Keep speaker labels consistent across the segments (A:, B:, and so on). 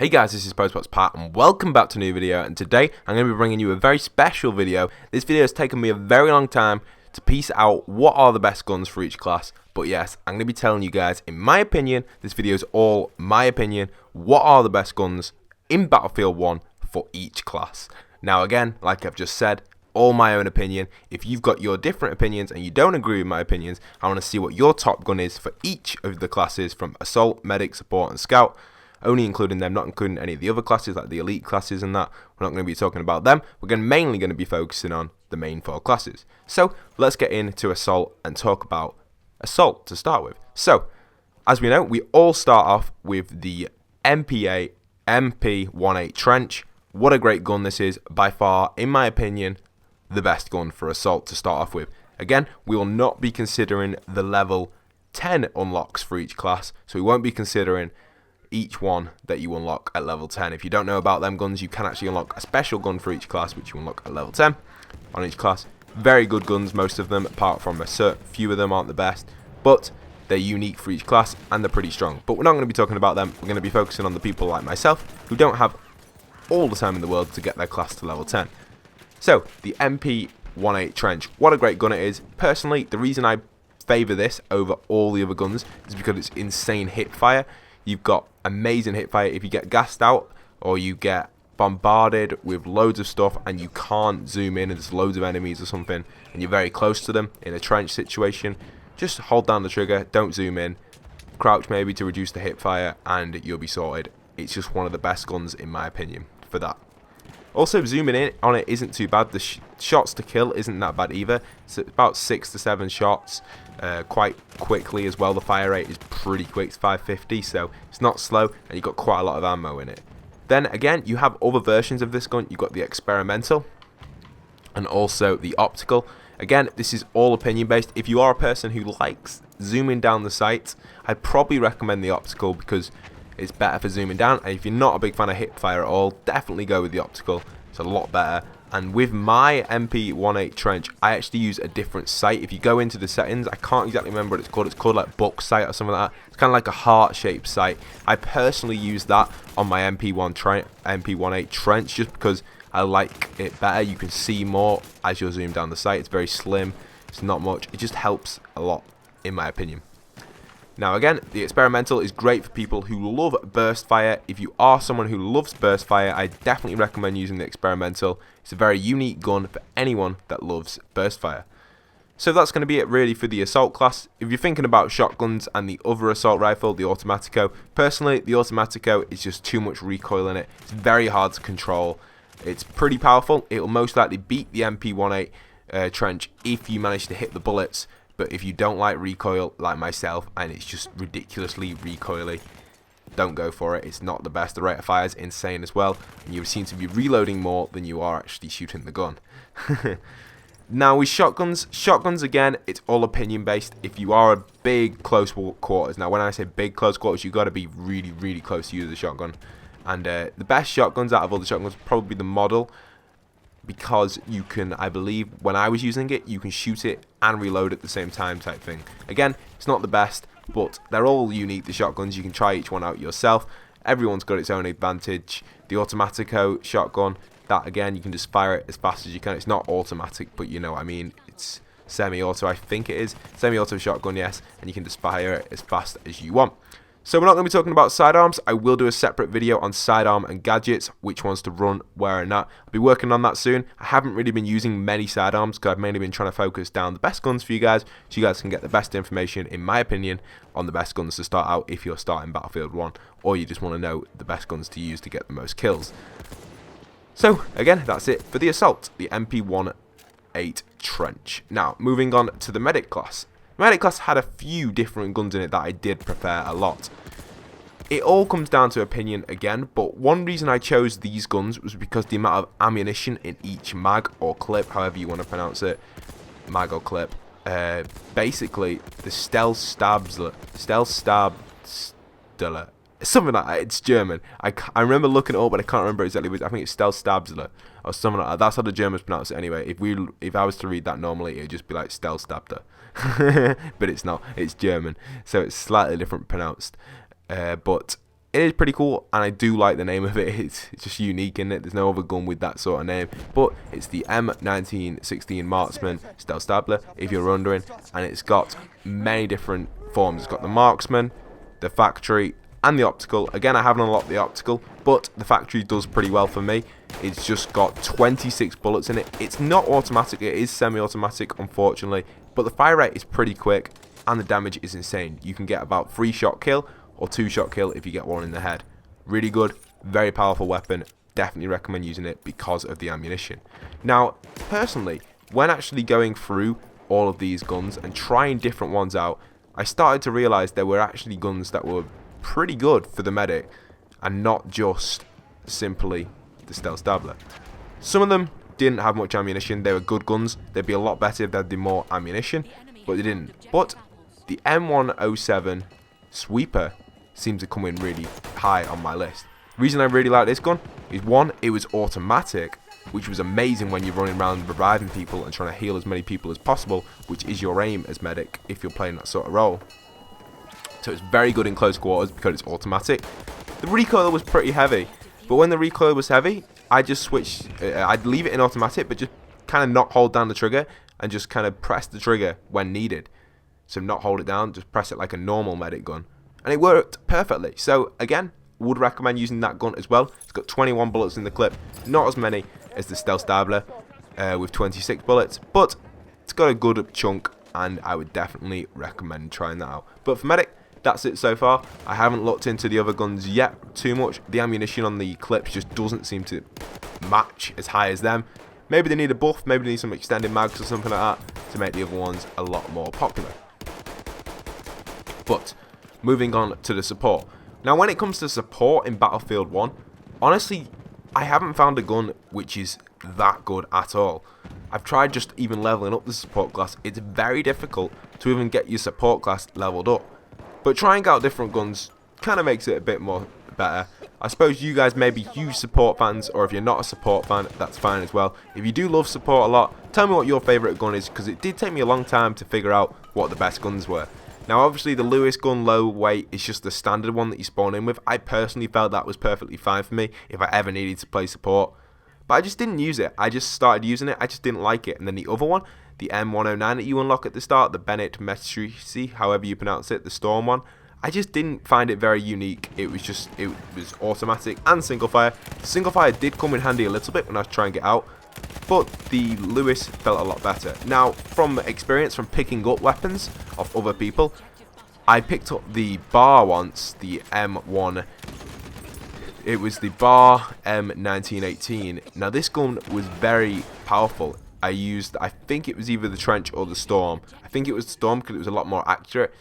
A: Hey guys, this is POSTBOXPAT and welcome back to a new video, and today I'm going to be bringing you a very special video. This video has taken me a very long time to piece out what are the best guns for each class, but yes, I'm going to be telling you guys, in my opinion, this video is all my opinion, what are the best guns in Battlefield 1 for each class. Now again, like I've just said, all my own opinion. If you've got your different opinions and you don't agree with my opinions, I want to see what your top gun is for each of the classes from Assault, Medic, Support and Scout. Only including them, not including any of the other classes like the elite classes and that. We're not going to be talking about them. We're mainly going to be focusing on the main four classes. So let's get into Assault and talk about Assault to start with. So as we know, we all start off with the MPA MP18 Trench. What a great gun this is. By far, in my opinion, the best gun for Assault to start off with. Again, we will not be considering the level 10 unlocks for each class. So we won't be considering each one that you unlock at level 10. If you don't know about them guns, you can actually unlock a special gun for each class, which you unlock at level 10 on each class. Very good guns, most of them, apart from a certain few of them aren't the best, but they're unique for each class and they're pretty strong. But we're not going to be talking about them. We're going to be focusing on the people like myself who don't have all the time in the world to get their class to level 10. So the MP18 Trench, what a great gun it is. Personally, the reason I favour this over all the other guns is because it's insane hip fire. You've got amazing hip fire if you get gassed out or you get bombarded with loads of stuff and you can't zoom in and there's loads of enemies or something and you're very close to them in a trench situation. Just hold down the trigger, don't zoom in, crouch maybe to reduce the hip fire and you'll be sorted. It's just one of the best guns in my opinion for that. Also, zooming in on it isn't too bad. The shots to kill isn't that bad either. It's about 6 to 7 shots quite quickly as well. The fire rate is pretty quick. It's 550, so it's not slow, and you've got quite a lot of ammo in it. Then again, you have other versions of this gun. You've got the experimental and also the optical. Again, this is all opinion based. If you are a person who likes zooming down the sights, I'd probably recommend the optical because it's better for zooming down, and if you're not a big fan of hip fire at all, definitely go with the optical. It's a lot better. And with my MP18 Trench, I actually use a different sight. If you go into the settings, I can't exactly remember what it's called. It's called like book sight or something like that. It's kind of like a heart-shaped sight. I personally use that on my MP18 Trench just because I like it better. You can see more as you're zoomed down the sight. It's very slim. It's not much. It just helps a lot, in my opinion. Now again, the experimental is great for people who love burst fire. If you are someone who loves burst fire, I definitely recommend using the experimental. It's a very unique gun for anyone that loves burst fire. So that's going to be it really for the assault class. If you're thinking about shotguns and the other assault rifle, the Automatico, personally the Automatico is just too much recoil in it. It's very hard to control. It's pretty powerful. It will most likely beat the MP18 Trench if you manage to hit the bullets. But if you don't like recoil like myself and it's just ridiculously recoily, don't go for it. It's not the best. The rate of fire is insane as well, and you seem to be reloading more than you are actually shooting the gun. Now with shotguns again, it's all opinion based. If you are a big close quarters, now when I say big close quarters, you've got to be really close to use the shotgun. And the best shotguns out of all the shotguns probably the model, because you can, I believe, when I was using it, you can shoot it and reload at the same time type thing. Again, it's not the best, but they're all unique, the shotguns. You can try each one out yourself. Everyone's got its own advantage. The Automatico shotgun, that again, you can just fire it as fast as you can. It's not automatic, but you know what I mean. It's semi-auto, I think it is. Semi-auto shotgun, yes, and you can just fire it as fast as you want. So we're not going to be talking about sidearms. I will do a separate video on sidearm and gadgets, which ones to run, where and not. I'll be working on that soon. I haven't really been using many sidearms because I've mainly been trying to focus down the best guns for you guys, so you guys can get the best information, in my opinion, on the best guns to start out if you're starting Battlefield 1, or you just want to know the best guns to use to get the most kills. So again, that's it for the assault, the MP18 Trench. Now, moving on to the medic class. Medic class had a few different guns in it that I did prefer a lot. It all comes down to opinion again, but one reason I chose these guns was because the amount of ammunition in each mag or clip, however you want to pronounce it, mag or clip. Basically, the Stealth Stabsler, something like that. It's German. I remember looking it up, but I can't remember exactly what. I think it's Stealth Stabsler or something like that. That's how the Germans pronounce it anyway. If I was to read that normally, it would just be like Stealth Stabter. But it's not. It's German, so it's slightly different pronounced. But it is pretty cool, and I do like the name of it. It's just unique, in it. There's no other gun with that sort of name. But it's the M107 Marksman Stealth Stabler, if you're wondering, and it's got many different forms. It's got the Marksman, the Factory, and the Optical. Again, I haven't unlocked the Optical, but the Factory does pretty well for me. It's just got 26 bullets in it. It's not automatic, it is semi-automatic, unfortunately, but the fire rate is pretty quick, and the damage is insane. You can get about 3-shot kill, or 2-shot kill if you get one in the head. Really good, very powerful weapon. Definitely recommend using it because of the ammunition. Now, personally, when actually going through all of these guns and trying different ones out, I started to realize there were actually guns that were pretty good for the medic, and not just simply the Stealth Stabler. Some of them didn't have much ammunition. They were good guns. They'd be a lot better if they had more ammunition, but they didn't. But the M107 Sweeper seems to come in really high on my list. The reason I really like this gun is, one, it was automatic, which was amazing when you're running around reviving people and trying to heal as many people as possible, which is your aim as medic if you're playing that sort of role. So it's very good in close quarters because it's automatic. The recoil was pretty heavy, but when the recoil was heavy, I just switched, I'd leave it in automatic, but just kind of not hold down the trigger and just kind of press the trigger when needed. So not hold it down, just press it like a normal medic gun. And it worked perfectly. So again, would recommend using that gun as well. It's got 21 bullets in the clip, not as many as the Stealth Stabler with 26 bullets, but it's got a good chunk, and I would definitely recommend trying that out. But for medic, that's it so far. I haven't looked into the other guns yet too much. The ammunition on the clips just doesn't seem to match as high as them. Maybe they need a buff, maybe they need some extended mags or something like that to make the other ones a lot more popular. But moving on to the support. Now, when it comes to support in Battlefield 1, honestly, I haven't found a gun which is that good at all. I've tried just even leveling up the support class. It's very difficult to even get your support class leveled up. But trying out different guns kind of makes it a bit more better. I suppose you guys may be huge support fans, or if you're not a support fan, that's fine as well. If you do love support a lot, tell me what your favourite gun is, because it did take me a long time to figure out what the best guns were. Now, obviously, the Lewis gun low weight is just the standard one that you spawn in with. I personally felt that was perfectly fine for me if I ever needed to play support. But I just didn't use it. I just started using it. I just didn't like it. And then the other one, the M109 that you unlock at the start, the Bennett Messi, however you pronounce it, the Storm one, I just didn't find it very unique. It was automatic and single fire. Single fire did come in handy a little bit when I was trying to get out, but the Lewis felt a lot better. Now, from experience from picking up weapons of other people, I picked up the bar once, the M1. It was the bar M1918. Now, this gun was very powerful. I think it was either the Trench or the Storm. I think it was the Storm because it was a lot more accurate.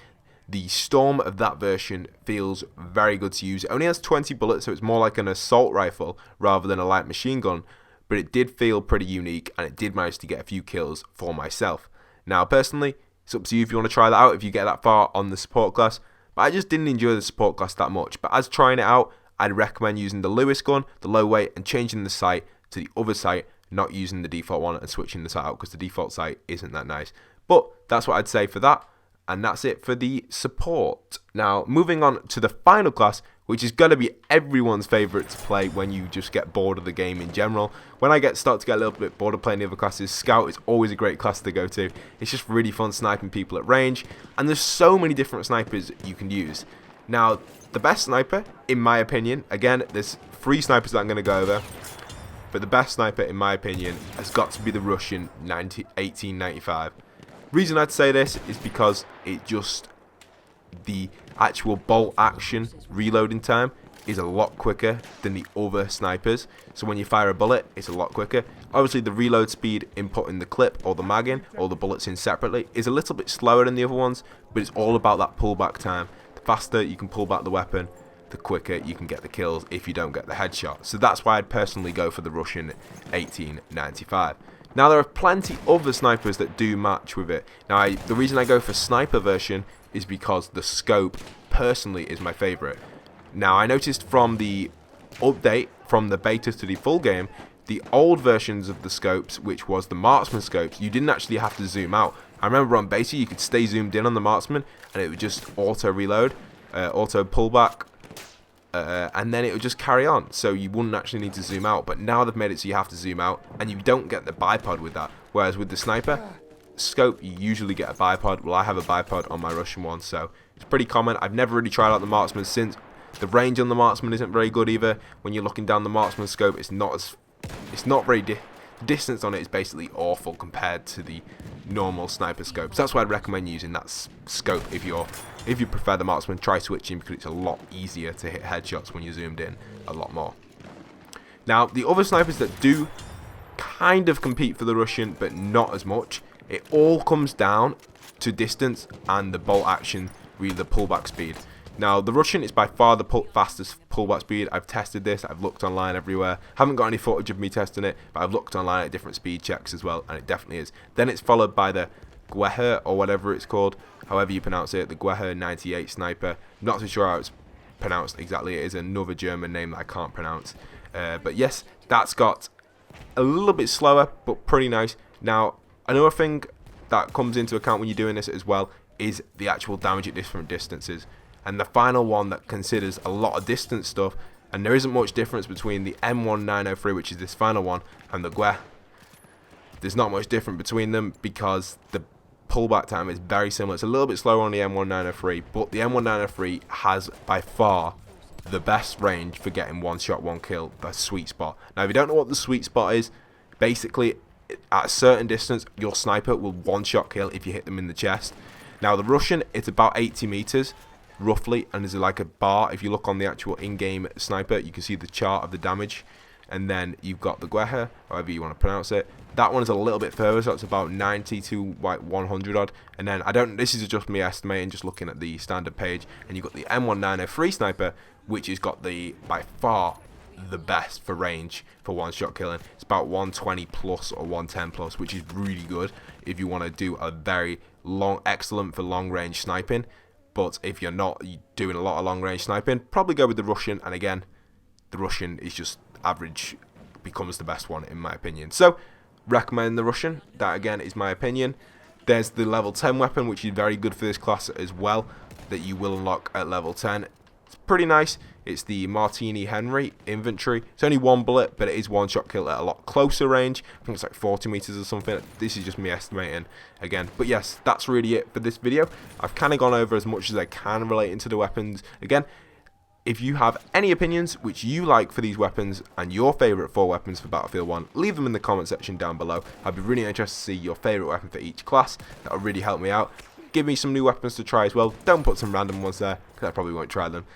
A: The Storm of that version feels very good to use. It only has 20 bullets, so it's more like an assault rifle rather than a light machine gun. But it did feel pretty unique, and it did manage to get a few kills for myself. Now, personally, it's up to you if you want to try that out, if you get that far on the support class. But I just didn't enjoy the support class that much. But as trying it out, I'd recommend using the Lewis gun, the low weight, and changing the sight to the other sight, not using the default one and switching the sight out because the default sight isn't that nice. But that's what I'd say for that. And that's it for the support. Now, moving on to the final class, which is going to be everyone's favourite to play when you just get bored of the game in general. When I start to get a little bit bored of playing the other classes, Scout is always a great class to go to. It's just really fun sniping people at range, and there's so many different snipers you can use. Now, the best sniper, in my opinion, again, there's 3 snipers that I'm going to go over, but the best sniper, in my opinion, has got to be the Russian 1895. Reason I'd say this is because the actual bolt action reloading time is a lot quicker than the other snipers. So when you fire a bullet, it's a lot quicker. Obviously, the reload speed inputting the clip or the mag in or the bullets in separately is a little bit slower than the other ones, but it's all about that pullback time. The faster you can pull back the weapon, the quicker you can get the kills if you don't get the headshot. So that's why I'd personally go for the Russian 1895. Now, there are plenty other snipers that do match with it. Now, the reason I go for sniper version is because the scope, personally, is my favourite. Now, I noticed from the update, from the beta to the full game, the old versions of the scopes, which was the marksman scopes, you didn't actually have to zoom out. I remember on beta, you could stay zoomed in on the marksman, and it would just auto-reload, auto-pullback, and then it would just carry on, so you wouldn't actually need to zoom out. But now they've made it so you have to zoom out, and you don't get the bipod with that. Whereas with the sniper scope, you usually get a bipod. Well, I have a bipod on my Russian one, so it's pretty common. I've never really tried out the marksman, since the range on the marksman isn't very good either. When you're looking down the marksman scope, it's not very the distance on it is basically awful compared to the normal sniper scope. So that's why I'd recommend using that scope if you prefer the marksman. Try switching, because it's a lot easier to hit headshots when you're zoomed in a lot more. Now, the other snipers that do kind of compete for the Russian, but not as much, it all comes down to distance and the bolt action, really the pullback speed. Now, the Russian is by far the fastest pullback speed. I've tested this, I've looked online everywhere. Haven't got any footage of me testing it, but I've looked online at different speed checks as well, and it definitely is. Then it's followed by the Gewehr, or whatever it's called, however you pronounce it, the Gewehr 98 sniper. Not too sure how it's pronounced exactly. It is another German name that I can't pronounce. But yes, that's got a little bit slower, but pretty nice. Now, another thing that comes into account when you're doing this as well is the actual damage at different distances. And the final one that considers a lot of distance stuff, and there isn't much difference between the M10903, which is this final one, and the Gewehr. There's not much difference between them, because the pullback time is very similar. It's a little bit slower on the M10903, but the M10903 has by far the best range for getting one shot, one kill, the sweet spot. Now, if you don't know what the sweet spot is, basically at a certain distance, your sniper will one shot kill if you hit them in the chest. Now, the Russian, it's about 80 meters roughly, and there's like a bar. If you look on the actual in-game sniper, you can see the chart of the damage. And then you've got the Gewehr, however you want to pronounce it. That one is a little bit further, so it's about 90 to like 100 odd. And then this is just me estimating, just looking at the standard page. And you've got the M1903 sniper, which has got the by far the best for range for one shot killing. It's about 120 plus or 110 plus, which is really good if you want to do a very excellent for long range sniping. But if you're not doing a lot of long range sniping, probably go with the Russian. And again, the Russian is just average, becomes the best one in my opinion. So recommend the Russian. That again is my opinion. There's the level 10 weapon, which is very good for this class as well, that you will unlock at level 10. It's pretty nice. It's the Martini-Henry infantry. It's only one bullet, but it is one shot kill at a lot closer range. I think it's like 40 meters or something. This is just me estimating again. But yes, that's really it for this video. I've kind of gone over as much as I can relating to the weapons. Again, if you have any opinions which you like for these weapons and your favourite 4 weapons for Battlefield 1, leave them in the comment section down below. I'd be really interested to see your favourite weapon for each class. That would really help me out. Give me some new weapons to try as well. Don't put some random ones there, because I probably won't try them.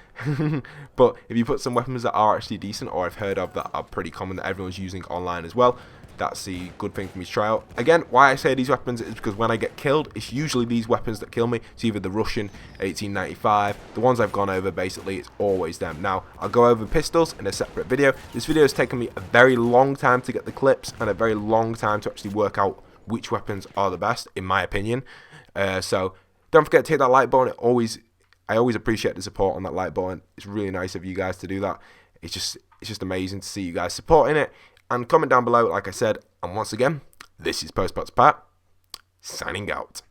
A: But if you put some weapons that are actually decent, or I've heard of that are pretty common that everyone's using online as well, that's the good thing for me to try out. Again, why I say these weapons is because when I get killed, it's usually these weapons that kill me. It's either the Russian 1895, the ones I've gone over basically, it's always them. Now, I'll go over pistols in a separate video. This video has taken me a very long time to get the clips, and a very long time to actually work out which weapons are the best, in my opinion. So don't forget to hit that like button. I always appreciate the support on that like button. It's really nice of you guys to do that. It's just amazing to see you guys supporting it. And comment down below, like I said. And once again, this is POSTBOXPAT signing out.